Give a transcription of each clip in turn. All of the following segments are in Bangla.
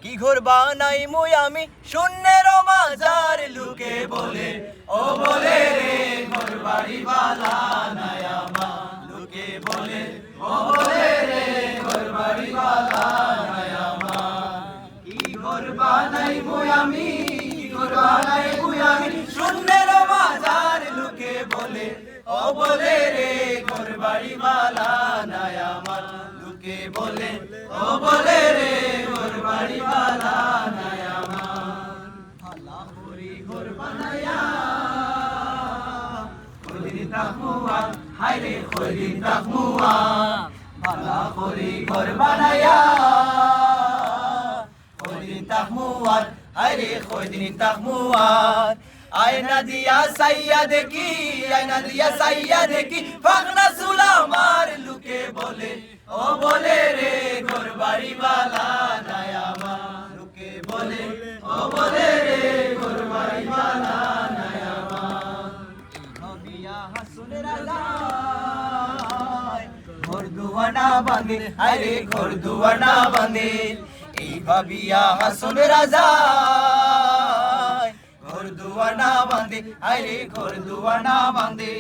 কি ঘর বানাই মুই আমি শূন্যের মাজার লুকে বলে ও বলে রে ঘর বাড়ি বালা নাই আমার লুকে বলে ও বলে রে ঘর বাড়ি বালা নাই আমার কি ঘর বানাই মুই আমি কি ঘর বানাই মুই আমি শূন্যের মাজার লুকে বলে ও বলে রে ঘর বাড়ি বালা নাই আমার লুকে বলে ও বলে রে ঘর বাড়ি বালা নাই আমার ভালা করি ঘর বানায়া কইদিন তাকমুয়া হায়রে কইদিন তাকমুয়া ভালা করি ঘর বানায়া কইদিন তাকমুয়া হায়রে কইদিন তাকমুয়া আয়না দিয়া সাইয়া দেখি আয়না দিয়া সাইয়া দেখি ফাগনা সুলা মার লুকে বলে ও বলে রে ঘর বাড়ি বালা নাই আমার লুকে বলে ও বলে রে ঘর বাড়ি বালা নাই আমার ভাবিয়া হাসুনের আলাই ঘর দুয়ানা বাঁধে আরে ঘর দুয়ানা বাঁধে এই ভাবিয়া হাসুনের আলাই ঘর দুয়ানা বাঁধে আরে ঘর দুয়ানা বাঁধে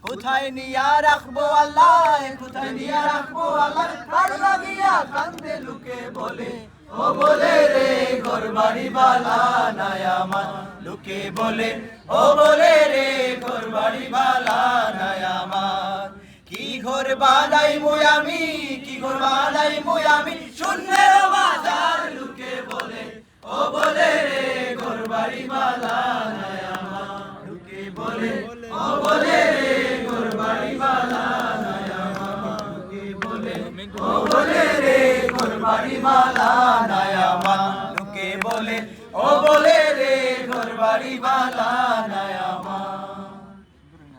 কোথায় নিয়া রাখবো আল্লাহ কোথায় নিয়া রাখবো আল্লাহ আর লাগিয়া কান্দে লুকে বলে ও বলে রে ঘর বাড়ি বালা নাই আমার লুকে বলে ও বলে রে ঘর বাড়ি বালা নাই আমার কি ঘর বানাই মুই আমি কি ঘর বানাই মুই আমি শূন্যের মাজার লুকে বলে ও বলে রে ঘর বাড়ি বালা নাই আমার লুকে বলে ও বলে রে ঘর বাড়ি বালা নাই আমার লুকে বলে ও বলে রে ঘর বাড়ি বালা নাই আমার লুকে বলে ও বলে রে ঘর বাড়ি বালা